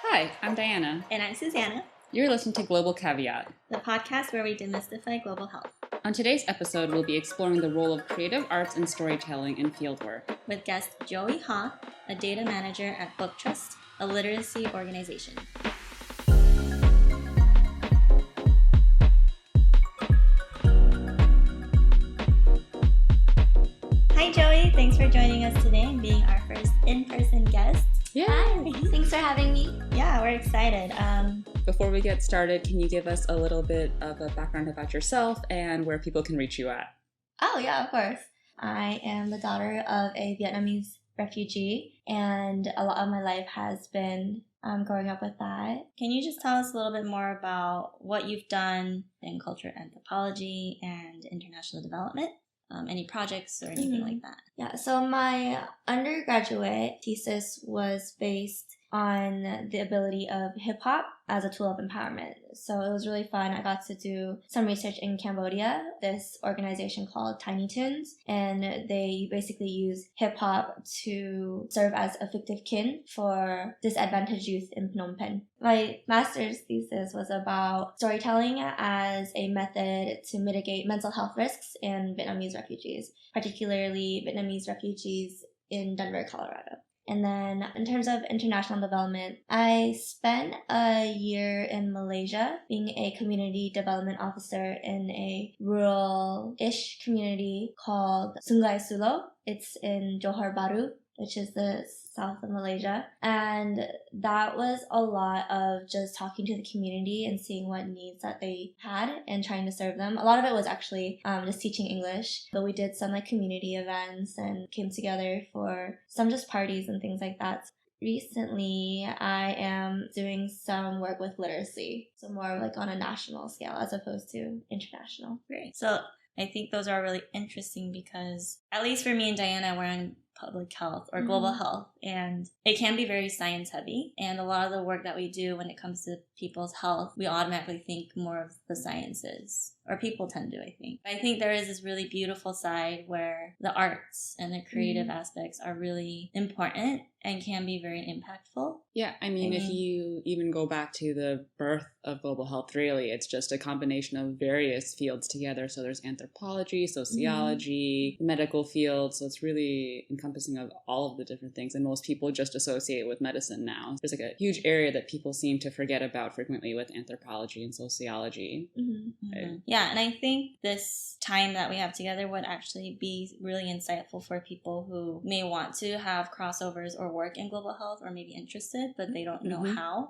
Hi, I'm Diana. And I'm Susanna, You're listening to Global Caveat, the podcast where we demystify global health. On today's episode, we'll be exploring the role of creative arts and storytelling in fieldwork. With guest Joie Ha, a data manager at Book Trust, a literacy organization. Hi Joie, thanks for joining us today and being our first in-person guest. Yeah. Hi, thanks for having me. Yeah, we're excited. Before we get started, can you give us a little bit of a background about yourself and where people can reach you at? Oh, yeah, of course. I am the daughter of a Vietnamese refugee, and a lot of my life has been growing up with that. Can you just tell us a little bit more about what you've done in culture anthropology and international development? Any projects or anything like that? Yeah, so my undergraduate thesis was based on the ability of hip-hop as a tool of empowerment. So it was really fun. I got to do some research in Cambodia, this organization called Tiny Toons, and they basically use hip-hop to serve as a fictive kin for disadvantaged youth in Phnom Penh. My master's thesis was about storytelling as a method to mitigate mental health risks in Vietnamese refugees, particularly Vietnamese refugees in Denver, Colorado. And then in terms of international development, I spent a year in Malaysia being a community development officer in a rural-ish community called Sungai Sulo. It's in Johor Bahru, which is the south of Malaysia. And that was a lot of just talking to the community and seeing what needs that they had and trying to serve them. A lot of it was actually just teaching English, but we did some like community events and came together for some just parties and things like that. Recently, I am doing some work with literacy, so more like on a national scale as opposed to international. Great. So I think those are really interesting because, at least for me and Diana, we're in public health or global health, and it can be very science heavy. And a lot of the work that we do when it comes to people's health, we automatically think more of the sciences, or people tend to, I think. I think there is this really beautiful side where the arts and the creative aspects are really important and can be very impactful. Yeah, I mean, if you even go back to the birth of global health, really, it's just a combination of various fields together. So there's anthropology, sociology, medical field. So it's really encompassing of all of the different things. And most people just associate with medicine now. There's like a huge area that people seem to forget about frequently with anthropology and sociology. Right? Yeah, and I think this time that we have together would actually be really insightful for people who may want to have crossovers or work in global health or maybe interested, but they don't know how.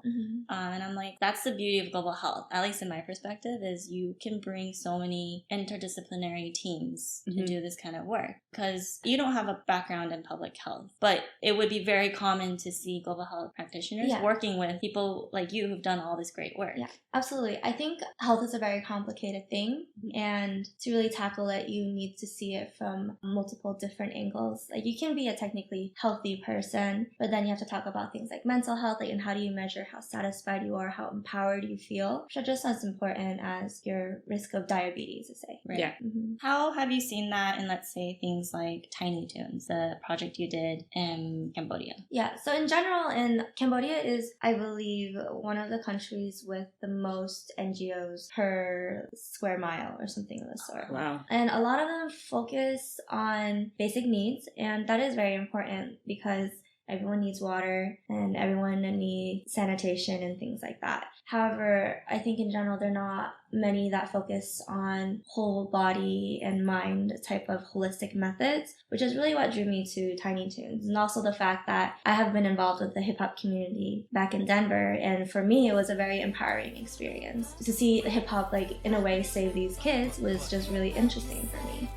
And I'm like, that's the beauty of global health, at least in my perspective, is you can bring so many interdisciplinary teams to do this kind of work because you don't have a background in public health, but it would be very common to see global health practitioners working with people like you who've done all this great work. Yeah, absolutely. I think health is a very complicated thing, and to really tackle it, you need to see it from multiple different angles. Like, you can be a technically healthy person, but then you have to talk about things like mental health, like, and how do you measure how satisfied you are, how empowered you feel, which are just as important as your risk of diabetes, to say. Right. Yeah. How have you seen that in, let's say, things like Tiny Toons, the project you did in Cambodia? Yeah, so in general, Cambodia is, I believe, one of the countries with the most NGOs per square mile or something of the sort. Wow. And a lot of them focus on basic needs, and that is very important because everyone needs water and everyone needs sanitation and things like that. However, I think in general, there are not many that focus on whole body and mind type of holistic methods, which is really what drew me to Tiny Toons. And also the fact that I have been involved with the hip hop community back in Denver. And for me, it was a very empowering experience. To see hip hop, like, in a way, save these kids was just really interesting for me.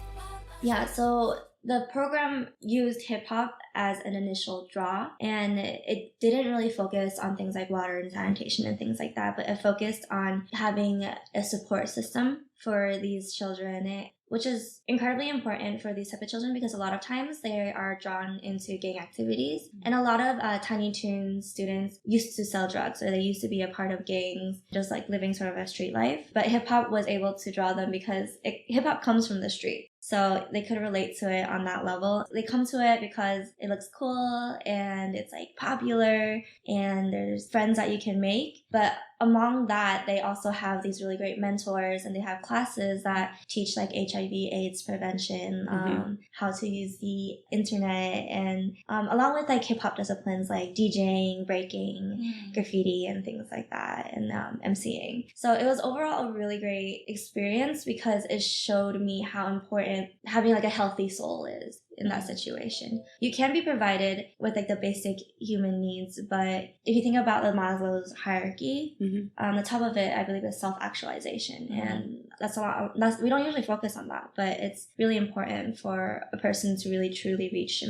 Yeah, so the program used hip-hop as an initial draw, and it didn't really focus on things like water and sanitation and things like that, but it focused on having a support system for these children, which is incredibly important for these type of children because a lot of times they are drawn into gang activities. And a lot of Tiny Toon students used to sell drugs, or they used to be a part of gangs, just like living sort of a street life. But hip-hop was able to draw them because hip-hop comes from the street. So they could relate to it on that level. They come to it because it looks cool and it's like popular and there's friends that you can make. But among that, they also have these really great mentors, and they have classes that teach like HIV/AIDS prevention, how to use the internet, and along with like hip hop disciplines like DJing, breaking, graffiti, and things like that, and MCing. So it was overall a really great experience because it showed me how important having like a healthy soul is in that situation. You can be provided with like the basic human needs, but if you think about the Maslow's hierarchy, the top of it, I believe, is self-actualization. And that's a lot. We don't usually focus on that, but it's really important for a person to really truly reach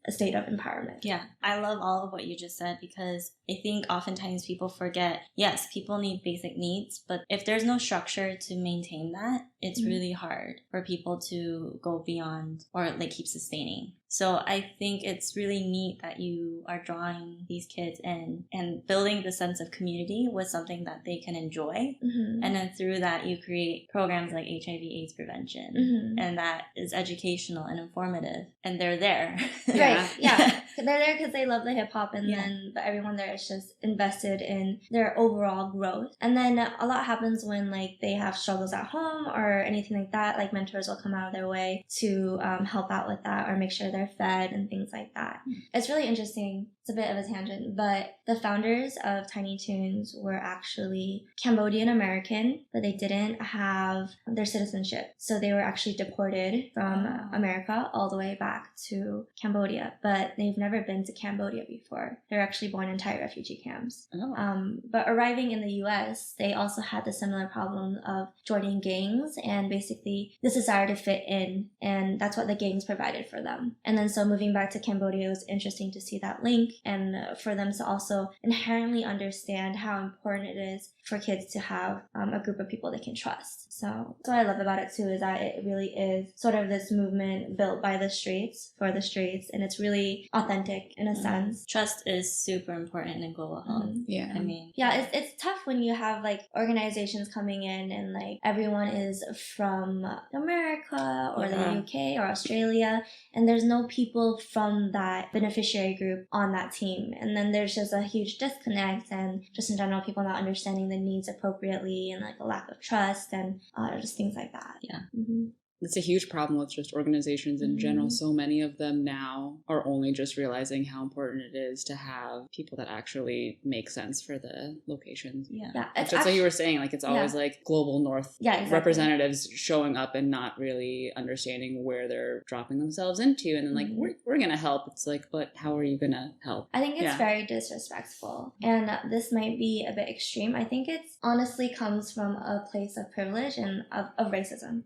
a state of empowerment. Yeah, I love all of what you just said, because I think oftentimes people forget, yes, people need basic needs, but if there's no structure to maintain that, it's really hard for people to go beyond or like keep sustaining. So I think it's really neat that you are drawing these kids in and building the sense of community with something that they can enjoy. And then through that, you create programs like HIV/AIDS prevention. And that is educational and informative. And they're there. Right. Yeah. They're there because they love the hip hop, and then but everyone there is just invested in their overall growth. And then a lot happens when like they have struggles at home or anything like that. Like mentors will come out of their way to help out with that or make sure they're fed and things like that. It's really interesting. It's a bit of a tangent, but the founders of Tiny Toons were actually Cambodian American, but they didn't have their citizenship. So they were actually deported from America all the way back to Cambodia, but they've never been to Cambodia before. They're actually born in Thai refugee camps. But arriving in the US, they also had the similar problem of joining gangs and basically this desire to fit in, and that's what the gangs provided for them. And then so moving back to Cambodia, it was interesting to see that link, and for them to also inherently understand how important it is for kids to have a group of people they can trust. So what I love about it too is that it really is sort of this movement built by the streets, for the streets, and it's really authentic in a sense. Trust is super important in global health. Yeah. I mean, yeah, it's tough when you have like organizations coming in and like everyone is from America or the UK or Australia, and there's no people from that beneficiary group on that team. And then there's just a huge disconnect, and just in general people not understanding the needs appropriately, and like a lack of trust and just things like that. Yeah. It's a huge problem with just organizations in general. So many of them now are only just realizing how important it is to have people that actually make sense for the locations. Yeah. It's just like you were saying, like it's always like global north representatives showing up and not really understanding where they're dropping themselves into. And then like, we're going to help. It's like, but how are you going to help? I think it's very disrespectful. And this might be a bit extreme. I think it honestly comes from a place of privilege and of racism.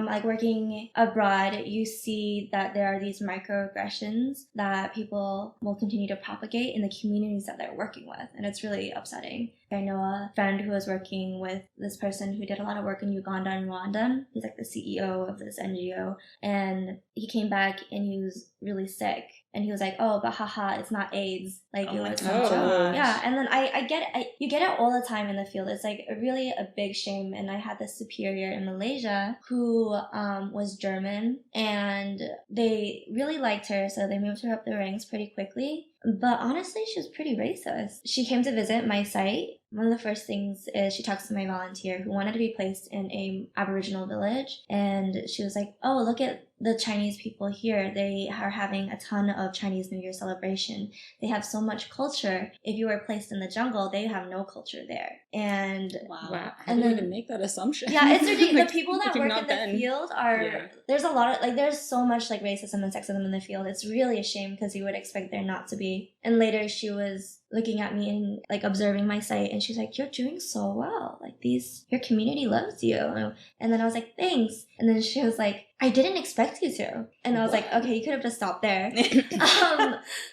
Like working abroad, you see that there are these microaggressions that people will continue to propagate in the communities that they're working with, and it's really upsetting. I know a friend who was working with this person who did a lot of work in Uganda and Rwanda. He's like the CEO of this NGO, and he came back and he was really sick. And he was like, "Oh, but haha, it's not AIDS. Like it was some joke." Yeah, and then I get it. You get it all the time in the field. It's like really a big shame. And I had this superior in Malaysia who was German, and they really liked her, so they moved her up the ranks pretty quickly. But honestly, she was pretty racist. She came to visit my site. One of the first things is she talks to my volunteer who wanted to be placed in a Aboriginal village, and she was like, "Oh, look at the Chinese people here. They are having a ton of Chinese New Year celebration. They have so much culture. If you were placed in the jungle, they have no culture there." And wow. How do you even make that assumption? Yeah, it's ridiculous. The people that work in the field are there's a lot of like there's so much like racism and sexism in the field. It's really a shame because you would expect there not to be. And later she was looking at me and like observing my site, and she's like, "You're doing so well. Like your community loves you." And then I was like, "Thanks." And then she was like, "I didn't expect you to." And I was like, "Okay, you could have just stopped there."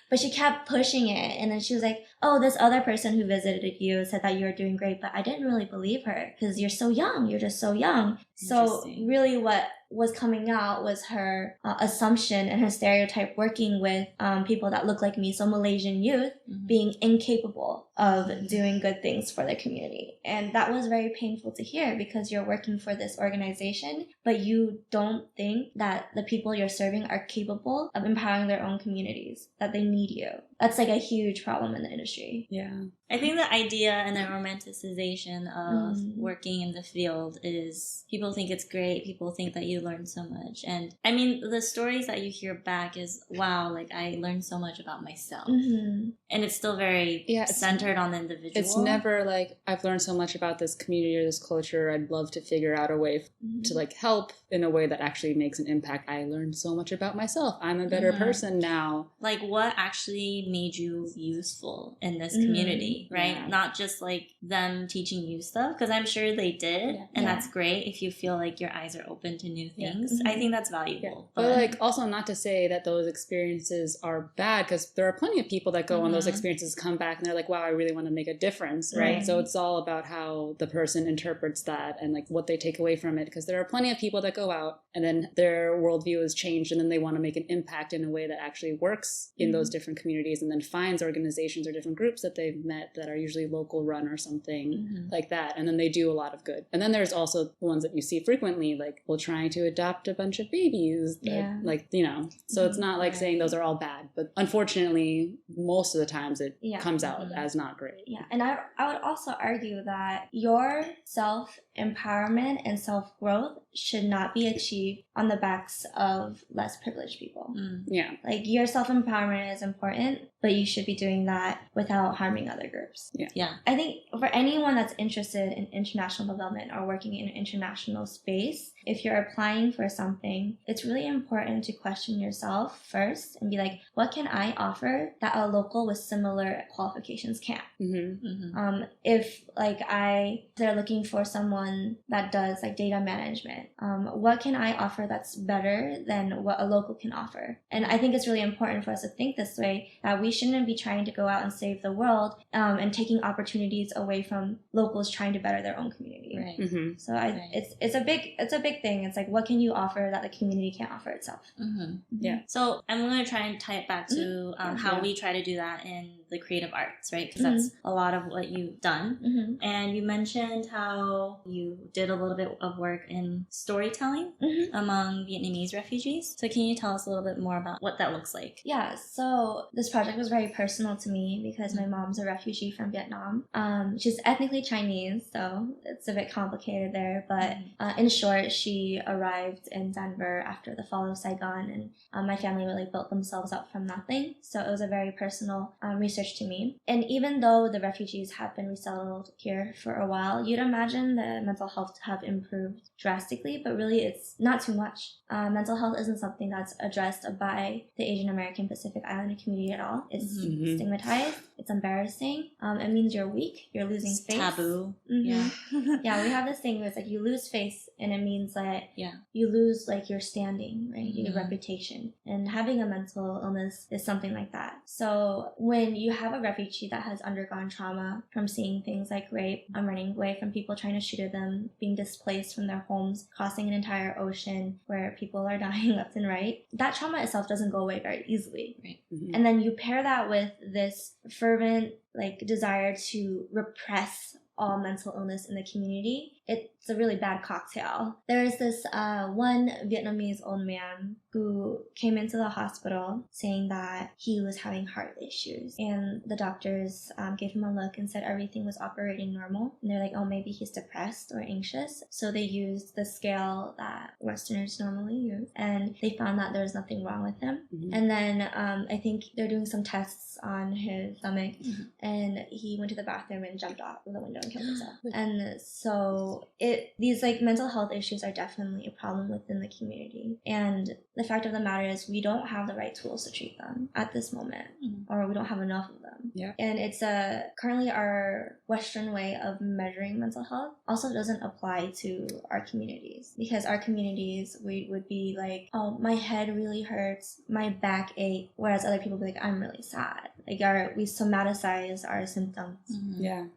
But she kept pushing it. And then she was like, "Oh, this other person who visited you said that you were doing great, but I didn't really believe her because you're so young. You're just so young." So really what was coming out was her assumption and her stereotype working with people that look like me, so Malaysian youth being incapable of doing good things for the community. And that was very painful to hear, because you're working for this organization, but you don't think that the people you're serving are capable of empowering their own communities, that they need you. That's like a huge problem in the industry. Yeah. I think the idea and the romanticization of working in the field is, people think it's great. People think that you learn so much. And I mean, the stories that you hear back is, wow, like I learned so much about myself. And it's still very centered on the individual. It's never like, I've learned so much about this community or this culture, I'd love to figure out a way to like help in a way that actually makes an impact. I learned so much about myself. I'm a better person now. Like, what actually made you useful in this community, right? Yeah. Not just like them teaching you stuff, because I'm sure they did, and that's great if you feel like your eyes are open to new things. I think that's valuable. But like, also not to say that those experiences are bad, because there are plenty of people that go on those experiences, come back, and they're like, wow, I really want to make a difference, right? So it's all about how the person interprets that and like what they take away from it, because there are plenty of people that go out and then their worldview is changed, and then they want to make an impact in a way that actually works in those different communities, and then finds organizations or different groups that they've met that are usually local run or something like that, and then they do a lot of good. And then there's also the ones that you see frequently, like, well, trying to adopt a bunch of babies that, like, you know, so it's not like saying those are all bad, but unfortunately most of the times it comes out as not great. And I would also argue that your self-empowerment and self-growth should not be achieved on the backs of less privileged people. Like, your self-empowerment is important, but you should be doing that without harming other groups. I think for anyone that's interested in international development or working in an international space, if you're applying for something, it's really important to question yourself first and be like, what can I offer that a local with similar qualifications can't? If like they're looking for someone that does like data management, what can I offer that's better than what a local can offer? And I think it's really important for us to think this way, that we shouldn't be trying to go out and save the world and taking opportunities away from locals trying to better their own community. So it's a big thing. It's like, what can you offer that the community can't offer itself? So I'm going to try and tie it back to how we try to do that in the creative arts, right? Because that's a lot of what you've done. And you mentioned how you did a little bit of work in storytelling among Vietnamese refugees. So can you tell us a little bit more about what that looks like? So this project was very personal to me because my mom's a refugee from Vietnam. She's ethnically Chinese, so it's a bit complicated there. But in short, she arrived in Denver after the fall of Saigon, and my family really built themselves up from nothing. So it was a very personal research to me. And even though the refugees have been resettled here for a while, you'd imagine the mental health to have improved drastically, but really it's not too much. Mental health isn't something that's addressed by the Asian American Pacific Islander community at all. It's stigmatized. It's embarrassing. It means you're weak. You're losing face. Taboo. We have this thing where it's like you lose face, and it means that you lose like your standing, right? Your reputation. And having a mental illness is something like that. So when you have a refugee that has undergone trauma from seeing things like rape, running away from people trying to shoot at them, being displaced from their homes, crossing an entire ocean where people are dying left and right, that trauma itself doesn't go away very easily. And then you pair that with this fervent like desire to repress all mental illness in the community. It's a really bad cocktail. There is this one Vietnamese old man who came into the hospital saying that he was having heart issues, and the doctors gave him a look and said everything was operating normal, and they're like, oh, maybe he's depressed or anxious. So they used the scale that Westerners normally use, and they found that there was nothing wrong with him. And then I think they're doing some tests on his stomach, and he went to the bathroom and jumped off the window and killed himself. And so these like mental health issues are definitely a problem within the community, and the fact of the matter is we don't have the right tools to treat them at this moment, or we don't have enough of them. And it's currently our Western way of measuring mental health also doesn't apply to our communities, because our communities we would be like, oh, my head really hurts, my back ache, whereas other people would be like, I'm really sad. Like we somaticize our symptoms.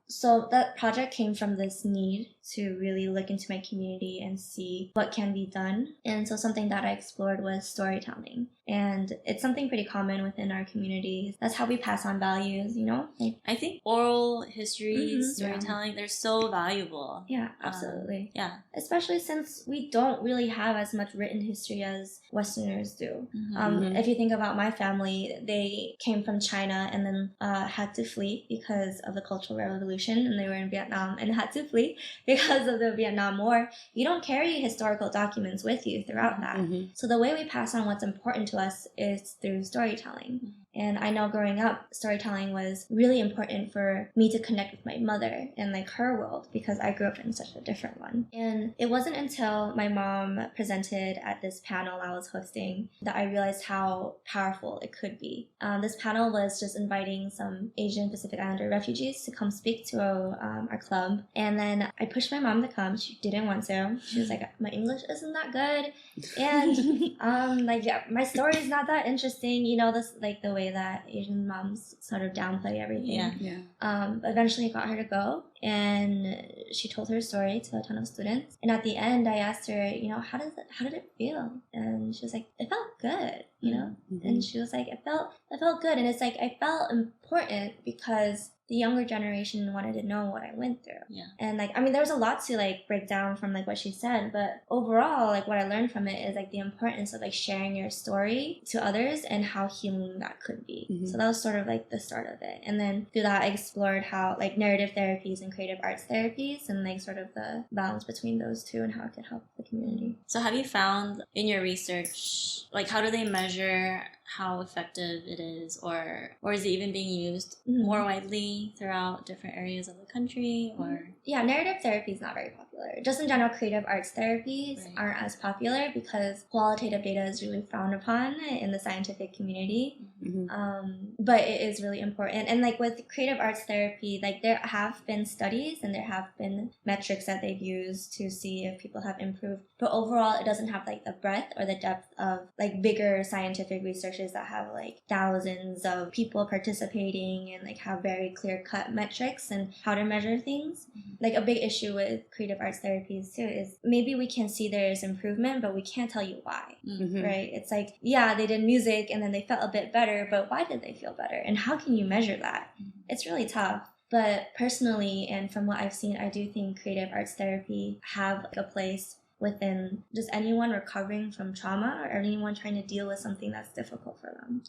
So that project came from this need to really look into my community and see what can be done. And so something that I explored was storytelling. And it's something pretty common within our communities. That's how we pass on values, you know? Like, I think oral history, storytelling, they're so valuable. Yeah, absolutely. Yeah. Especially since we don't really have as much written history as Westerners do. If you think about my family, they came from China and then had to flee because of the Cultural Revolution, and they were in Vietnam and had to flee because of the Vietnam War. You don't carry historical documents with you throughout that. So the way we pass on what's important to us is through storytelling. And I know growing up, storytelling was really important for me to connect with my mother and like her world, because I grew up in such a different one. And it wasn't until my mom presented at this panel I was hosting that I realized how powerful it could be. This panel was just inviting some Asian Pacific Islander refugees to come speak to our club. And then I pushed my mom to come. She didn't want to. She was like, my English isn't that good. And my story is not that interesting. You know, this like the way that Asian moms sort of downplay everything. Eventually got her to go, and she told her story to a ton of students. And at the end, I asked her, you know, how did it feel? And she was like, it felt good, you know. And she was like, it felt good. And it's like, I felt important because the younger generation wanted to know what I went through. And like, I mean, there was a lot to like break down from like what she said, but overall, like what I learned from it is like the importance of like sharing your story to others and how healing that could be. So that was sort of like the start of it. And then through that, I explored how like narrative therapies and creative arts therapies and like sort of the balance between those two and how it could help the community. So have you found in your research, like how do they measure how effective it is, or is it even being used more widely throughout different areas of the country? Or narrative therapy is not very popular. Just in general, creative arts therapies aren't as popular because qualitative data is really frowned upon in the scientific community. But it is really important. And like with creative arts therapy, like there have been studies and there have been metrics that they've used to see if people have improved, but overall it doesn't have like the breadth or the depth of like bigger scientific researches that have like thousands of people participating and like have very clear cut metrics and how to measure things. Like a big issue with creative arts therapies too is maybe we can see there is improvement, but we can't tell you why. Right? It's like, yeah, they did music and then they felt a bit better, but why did they feel better? And how can you measure that? It's really tough. But personally, and from what I've seen, I do think creative arts therapy have like a place within just anyone recovering from trauma or anyone trying to deal with something that's difficult for them.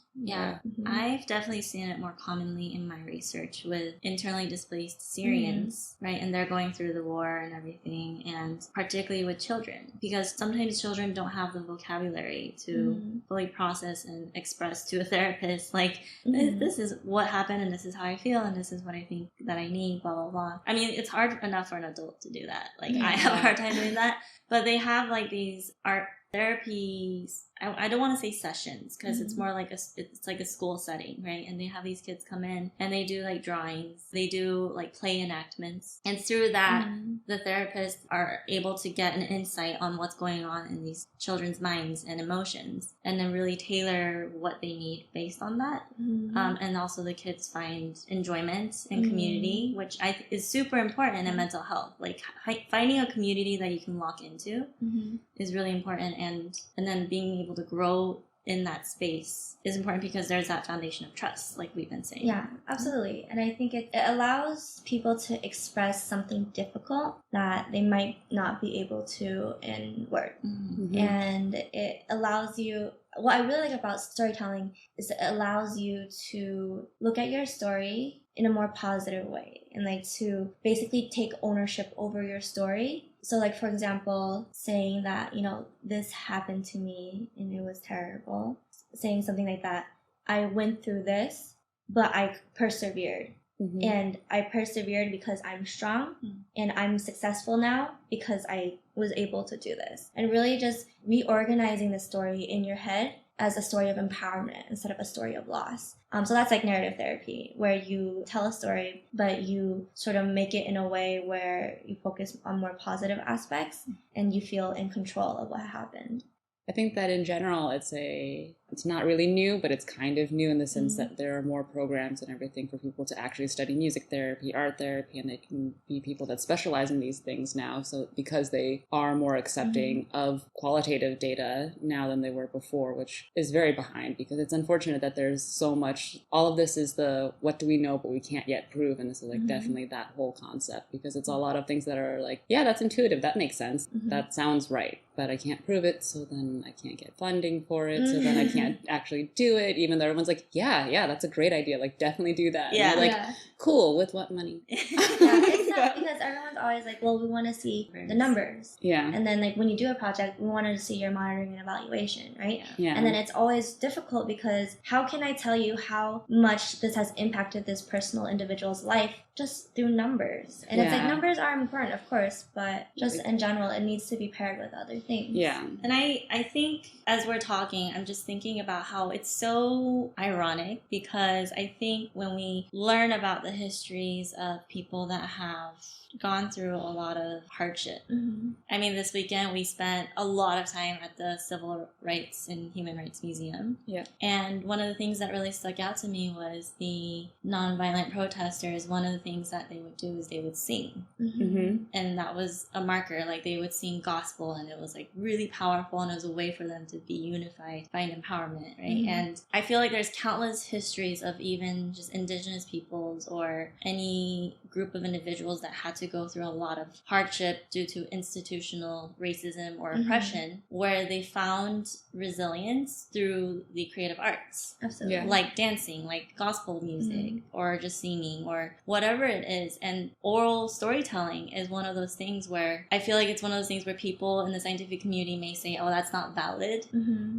I've definitely seen it more commonly in my research with internally displaced Syrians, right? And they're going through the war and everything, and particularly with children, because sometimes children don't have the vocabulary to fully process and express to a therapist, like, this is what happened and this is how I feel and this is what I think that I need, blah, blah, blah. I mean, it's hard enough for an adult to do that. Like, I have a hard time doing that. But they have like these art therapies. I don't want to say sessions because it's more like it's like a school setting, right? And they have these kids come in and they do like drawings, they do like play enactments, and through that the therapists are able to get an insight on what's going on in these children's minds and emotions, and then really tailor what they need based on that. And also the kids find enjoyment and community, which is super important in mental health. Like finding a community that you can lock into is really important, and then being able to grow in that space is important because there's that foundation of trust, like we've been saying. Yeah, absolutely. And I think it allows people to express something difficult that they might not be able to in words. And it allows you, what I really like about storytelling is it allows you to look at your story in a more positive way and like to basically take ownership over your story. So like, for example, saying that, you know, this happened to me and it was terrible. Saying something like that, I went through this, but I persevered. And I persevered because I'm strong and I'm successful now because I was able to do this. And really just reorganizing the story in your head as a story of empowerment instead of a story of loss. So that's like narrative therapy, where you tell a story, but you sort of make it in a way where you focus on more positive aspects and you feel in control of what happened. I think that in general, it's a it's not really new, but it's kind of new in the sense that there are more programs and everything for people to actually study music therapy, art therapy, and they can be people that specialize in these things now. So because they are more accepting of qualitative data now than they were before, which is very behind, because it's unfortunate that there's so much, all of this is the what do we know but we can't yet prove, and this is like definitely that whole concept, because it's a lot of things that are like, yeah, that's intuitive, that makes sense, that sounds right, but I can't prove it, so then I can't get funding for it, so then I can't actually do it, even though everyone's like, yeah, that's a great idea, like definitely do that. Yeah. And you're like, cool, with what money? It's not, because everyone's always like, well, we want to see the numbers. Yeah. And then like when you do a project, we wanted to see your monitoring and evaluation, right? Yeah. And then it's always difficult because how can I tell you how much this has impacted this personal individual's life just through numbers? And it's like, numbers are important, of course, but just in general, it needs to be paired with other things. Yeah. And I think as we're talking, I'm just thinking about how it's so ironic, because I think when we learn about the histories of people that have gone through a lot of hardship. I mean, this weekend we spent a lot of time at the Civil Rights and Human Rights Museum. Yeah. And one of the things that really stuck out to me was the nonviolent protesters. One of the things that they would do is they would sing. And that was a marker. Like, they would sing gospel, and it was like really powerful, and it was a way for them to be unified, find empowerment, right? And I feel like there's countless histories of even just indigenous peoples or any group of individuals that had to go through a lot of hardship due to institutional racism or oppression, where they found resilience through the creative arts. Absolutely. Yeah. Like dancing, like gospel music, or just singing, or whatever it is. And oral storytelling is one of those things where I feel like it's one of those things where people in the scientific community may say, oh, that's not valid.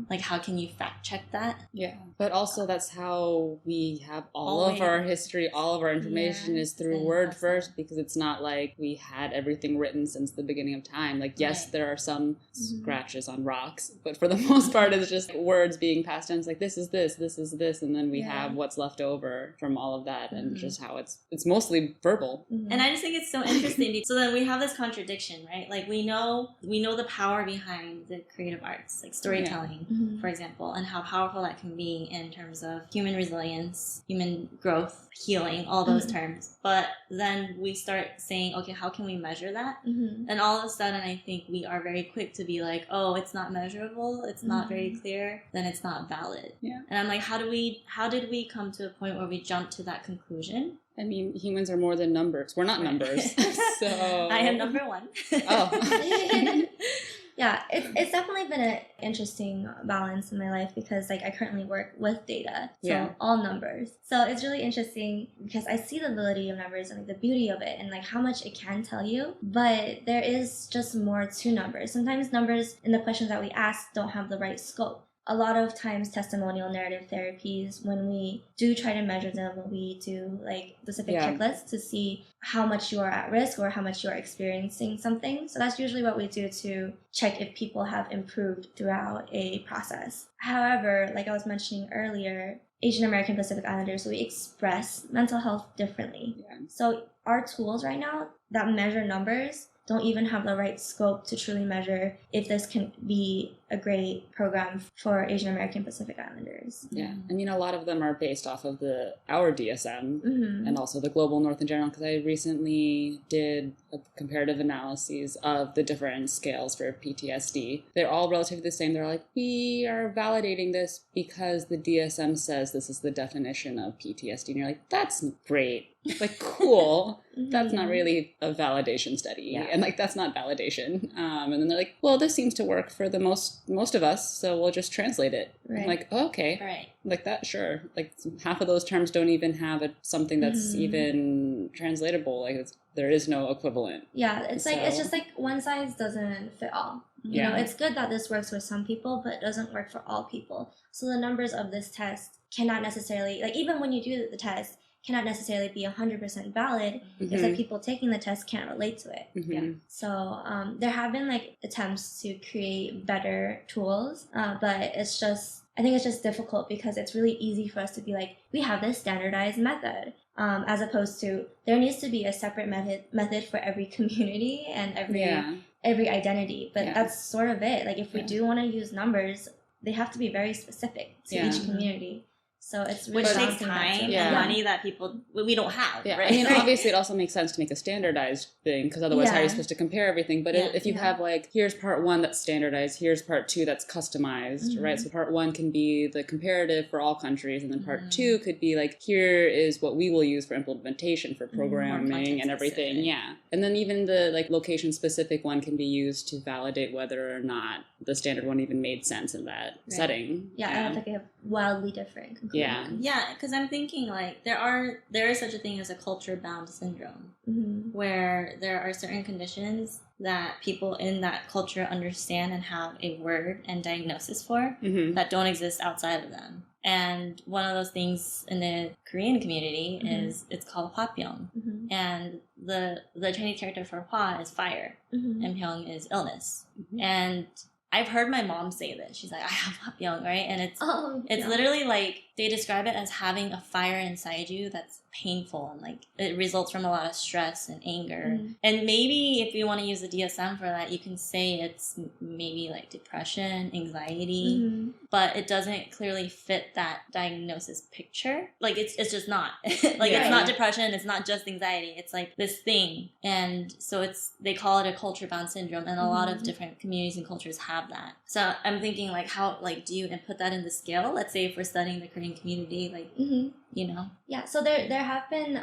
Like, how can you fact check that? Yeah. But also that's how we have all of our history, all of our information is through word first, because it's not like we had everything written since the beginning of time. Like, yes, there are some scratches on rocks, but for the most part, it's just words being passed down. It's like, this is this, and then we have what's left over from all of that, and just how it's mostly verbal. And I just think it's so interesting. So then we have this contradiction, right? Like, we know the power behind the creative arts, like storytelling, for example, and how powerful that can be in terms of human resilience, human growth, healing, all those terms. But then we start saying, okay, how can we measure that? And all of a sudden, I think we are very quick to be like, oh, it's not measurable, it's not very clear, then it's not valid. Yeah. And I'm like, how did we come to a point where we jumped to that conclusion? I mean, humans are more than numbers. We're not numbers. So I am number one. Oh. Yeah, it's definitely been an interesting balance in my life, because like I currently work with data, so all numbers. So it's really interesting because I see the validity of numbers and like the beauty of it and like how much it can tell you, but there is just more to numbers. Sometimes numbers in the questions that we ask don't have the right scope. A lot of times testimonial narrative therapies, when we do try to measure them, we do like specific checklists to see how much you are at risk or how much you are experiencing something. So that's usually what we do to check if people have improved throughout a process. However, like I was mentioning earlier, Asian American Pacific Islanders, we express mental health differently. So our tools right now that measure numbers don't even have the right scope to truly measure if this can be a great program for Asian American Pacific Islanders. Yeah. I mean, a lot of them are based off of our DSM and also the Global North in general, because I recently did a comparative analysis of the different scales for PTSD. They're all relatively the same. They're like, we are validating this because the DSM says this is the definition of PTSD. And you're like, that's great. Like, cool. That's not really a validation study. And like, that's not validation. And then they're like, well, this seems to work for the most of us, so we'll just translate it. I'm like, oh, okay. Right. Like that, sure. Like half of those terms don't even have something that's even translatable. Like there is no equivalent. Yeah, it's like, it's just like one size doesn't fit all. You know, it's good that this works with some people, but it doesn't work for all people. So the numbers of this test cannot necessarily, like even when you do the test, cannot necessarily be 100% valid because like people taking the test can't relate to it. So there have been like attempts to create better tools, but it's just, I think it's just difficult because it's really easy for us to be like, we have this standardized method, as opposed to there needs to be a separate method for every community and every identity. But that's sort of it. Like if we do want to use numbers, they have to be very specific to each community. So it's really which takes time and money that we don't have. Yeah, right? I mean, obviously, it also makes sense to make a standardized thing because otherwise, how are you supposed to compare everything? But if you have like, here's part 1 that's standardized, here's part 2 that's customized, right? So part 1 can be the comparative for all countries, and then part 2 could be like, here is what we will use for implementation, for programming and everything. Specific. Yeah, and then even the like location specific one can be used to validate whether or not the standard one even made sense in that setting. Yeah, I have like a wildly different conclusion. Yeah, because I'm thinking like there is such a thing as a culture bound syndrome, where there are certain conditions that people in that culture understand and have a word and diagnosis for that don't exist outside of them. And one of those things in the Korean community is it's called hwapyeong, and the Chinese character for hwa is fire, and pyong is illness, and I've heard my mom say this. She's like, I have hwapyeong, right? And it's literally like they describe it as having a fire inside you that's painful, and like it results from a lot of stress and anger. And maybe if you want to use the DSM for that, you can say it's maybe like depression, anxiety, but it doesn't clearly fit that diagnosis picture. Like it's just not. Like it's not depression, it's not just anxiety. It's like this thing. And so they call it a culture bound syndrome, and a lot of different communities and cultures have that. So I'm thinking like how like do you input that in the scale? Let's say if we're studying the Korean community, like you know. Yeah, so there have been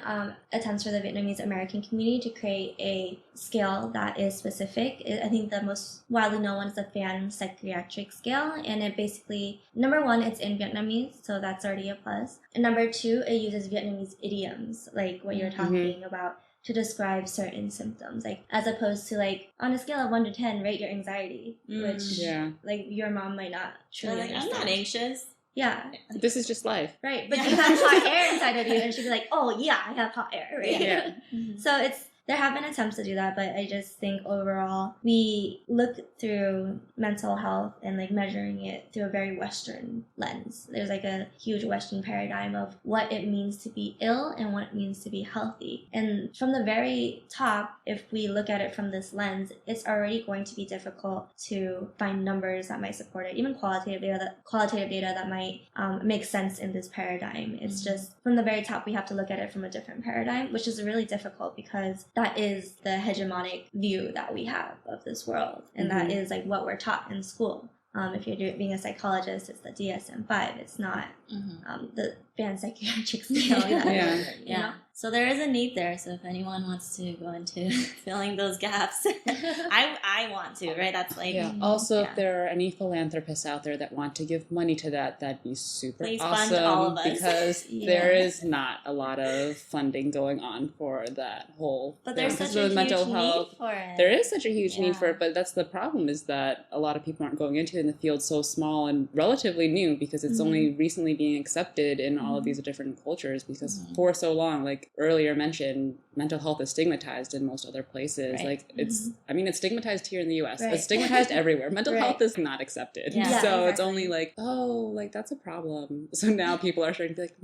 attempts for the Vietnamese American community to create a scale that is specific. I think the most widely known one is the Fan Psychiatric Scale, and it basically, number 1, it's in Vietnamese, so that's already a plus. And number 2, it uses Vietnamese idioms, like what you're talking about, to describe certain symptoms, like as opposed to like on a scale of 1 to 10, rate your anxiety, which like your mom might not truly understand. I'm not anxious. Yeah. This is just life. Right. But you have hot air inside of you, and she'd be like, oh, yeah, I have hot air. Right. Yeah. So there have been attempts to do that, but I just think overall we look through mental health and like measuring it through a very Western lens. There's like a huge Western paradigm of what it means to be ill and what it means to be healthy. And from the very top, if we look at it from this lens, it's already going to be difficult to find numbers that might support it, even qualitative data that might make sense in this paradigm. It's just from the very top, we have to look at it from a different paradigm, which is really difficult because that is the hegemonic view that we have of this world. And that is like what we're taught in school. If you're being a psychologist, it's the DSM-5. It's not the Fan Psychiatric Scale. Yeah. So there is a need there. So if anyone wants to go into filling those gaps, I want to, right? That's like... Also, if there are any philanthropists out there that want to give money to that, that'd be super Please awesome. Fund all of us. Because there is not a lot of funding going on for that whole But there's such a huge need for it. There is such a huge need for it, but that's the problem, is that a lot of people aren't going into it, and the field's so small and relatively new because it's only recently being accepted in all of these different cultures, because for so long, like earlier mentioned, mental health is stigmatized in most other places. Right. Like it's stigmatized here in the US. It's stigmatized everywhere. Mental health is not accepted. So it's only like, oh, like that's a problem. So now people are starting to be like,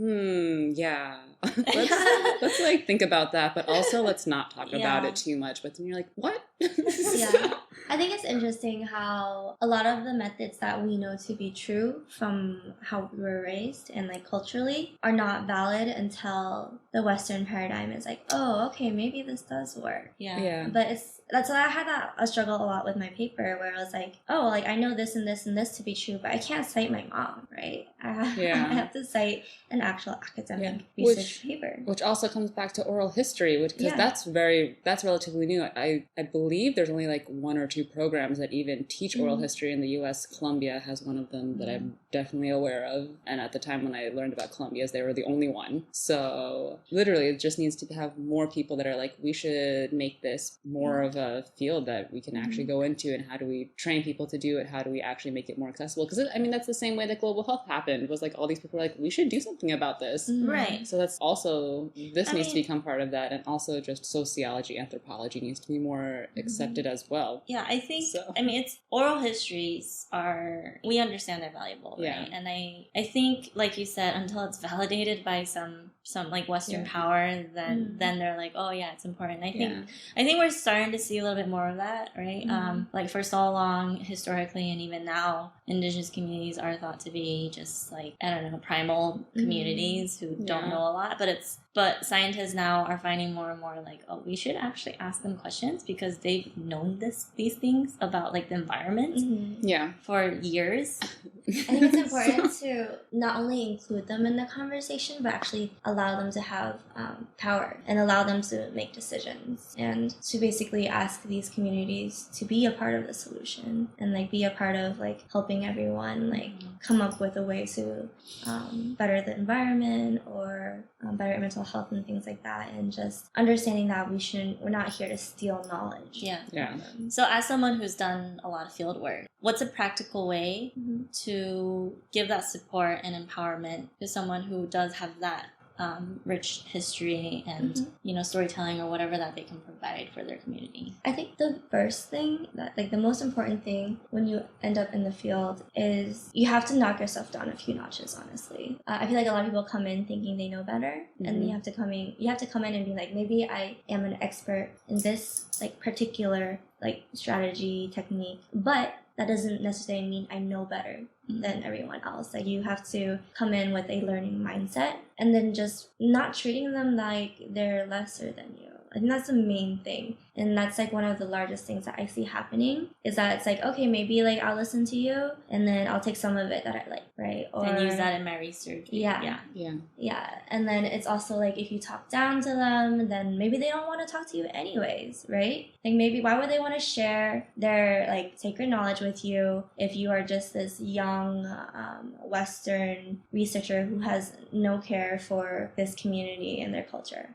let's like think about that, but also let's not talk about it too much. But then you're like, what? I think it's interesting how a lot of the methods that we know to be true from how we were raised and like culturally are not valid until the Western paradigm is like, oh, okay, maybe this does work. But that's why I had a struggle a lot with my paper, where I was like, oh, like I know this and this and this to be true, but I can't cite my mom, right? I have to cite an actual academic research paper. Which also comes back to oral history, because that's relatively new. I believe there's only like 1 or 2 programs that even teach oral history in the US. Columbia has one of them that I'm definitely aware of. And at the time when I learned about Columbia's, they were the only one. So literally it just needs to have more people that are like, we should make this more of a field that we can actually go into, and how do we train people to do it? How do we actually make it more accessible? Because I mean, that's the same way that global health happened, was like all these people were like, we should do something about this. Right. So that's also, this needs to become part of that. And also just sociology, anthropology needs to be more accepted as well. Yeah, I think, I mean, it's oral histories we understand they're valuable, right? And I think, like you said, until it's validated by some like Western power, then they're like, oh yeah, it's important. I think we're starting to see a little bit more of that, right? Like for so long, historically, and even now, indigenous communities are thought to be just like, I don't know, primal communities who don't know a lot. But scientists now are finding more and more like, oh, we should actually ask them questions because they've known these things about like the environment for years. I think it's important to not only include them in the conversation, but actually allow them to have power and allow them to make decisions, and to basically ask these communities to be a part of the solution and like be a part of like helping everyone like come up with a way to better the environment or better mental health and things like that, and just understanding that we're not here to steal knowledge. So as someone who's done a lot of field work, what's a practical way to give that support and empowerment to someone who does have that rich history and storytelling or whatever that they can provide for their community? I think the first thing, that like the most important thing when you end up in the field, is you have to knock yourself down a few notches, honestly. I feel like a lot of people come in thinking they know better, and you have to come in and be like, maybe I am an expert in this like particular like strategy technique, but that doesn't necessarily mean I know better than everyone else. Like you have to come in with a learning mindset, and then just not treating them like they're lesser than you. I think that's the main thing. And that's like one of the largest things that I see happening, is that it's like, okay, maybe like I'll listen to you and then I'll take some of it that I like, right? Or and use that in my research. Yeah. And then it's also like, if you talk down to them, then maybe they don't want to talk to you anyways, right? Like maybe why would they want to share their like sacred knowledge with you if you are just this young Western researcher who has no care for this community and their culture?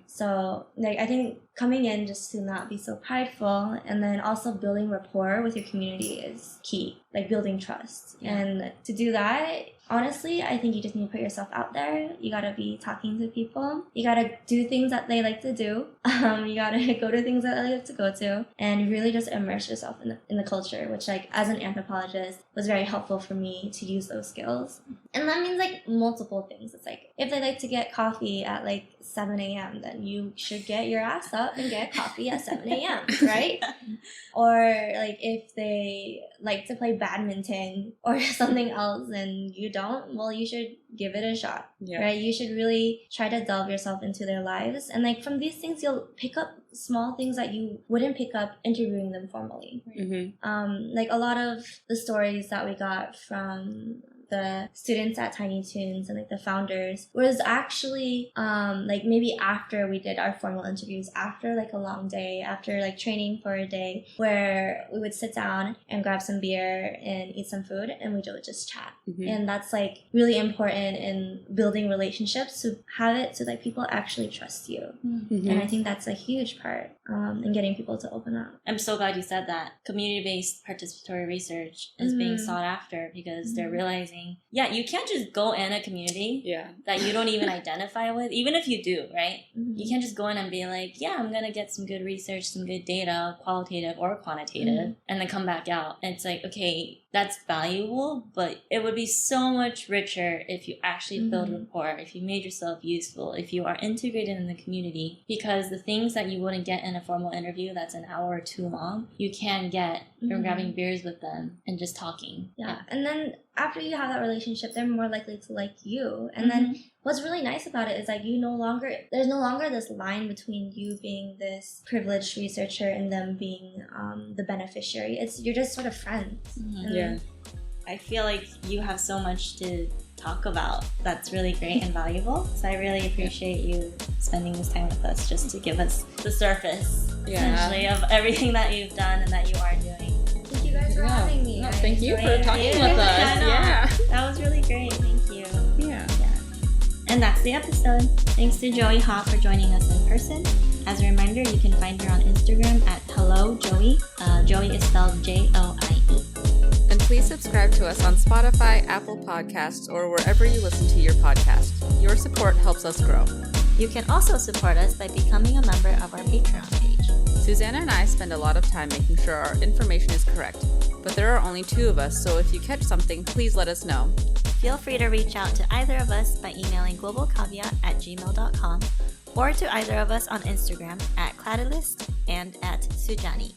So like I think coming in just to not be so prideful, and then also building rapport with your community is key, like building trust. And to do that, honestly, I think you just need to put yourself out there. You gotta be talking to people. You gotta do things that they like to do. You gotta go to things that they like to go to, and really just immerse yourself in the culture, which like as an anthropologist was very helpful for me to use those skills. And that means like multiple things. It's like if they like to get coffee at like 7 a.m., then you should get your ass up and get coffee at 7 a.m., right? Or like if they like to play badminton or something else and you don't, well, you should give it a shot, right? You should really try to delve yourself into their lives. And like from these things, you'll pick up small things that you wouldn't pick up interviewing them formally. Like a lot of the stories that we got from the students at Tiny Toons and like the founders was actually like maybe after we did our formal interviews, after like a long day, after like training for a day, where we would sit down and grab some beer and eat some food, and we would just chat. And that's like really important in building relationships, to have it so that people actually trust you. And I think that's a huge part in getting people to open up. I'm so glad you said that. Community-based participatory research is being sought after, because they're realizing, you can't just go in a community that you don't even identify with, even if you do, right? You can't just go in and be like, I'm going to get some good research, some good data, qualitative or quantitative, and then come back out. And it's like, okay, that's valuable, but it would be so much richer if you actually build rapport, if you made yourself useful, if you are integrated in the community, because the things that you wouldn't get in a formal interview that's an hour or two long, you can get from grabbing beers with them and just talking. And then after you have that relationship, they're more likely to like you. And then what's really nice about it is like there's no longer this line between you being this privileged researcher and them being the beneficiary. You're just sort of friends. I feel like you have so much to talk about that's really great and valuable. So I really appreciate you spending this time with us, just to give us the surface, essentially, of everything that you've done and that you are doing. Thank you guys for having me. No, thank you for talking with us. That was really great. Thank you. And that's the episode. Thanks to Joie Ha for joining us in person. As a reminder, you can find her on Instagram at Hello Joie. Joie is spelled Joie. And please subscribe to us on Spotify, Apple Podcasts, or wherever you listen to your podcast. Your support helps us grow. You can also support us by becoming a member of our Patreon page. Susanna and I spend a lot of time making sure our information is correct, but there are only 2 of us, so if you catch something, please let us know. Feel free to reach out to either of us by emailing globalcaveat@gmail.com or to either of us on Instagram at Catalyst and at Sujani.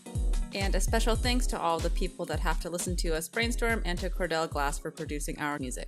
And a special thanks to all the people that have to listen to us brainstorm and to Cordell Glass for producing our music.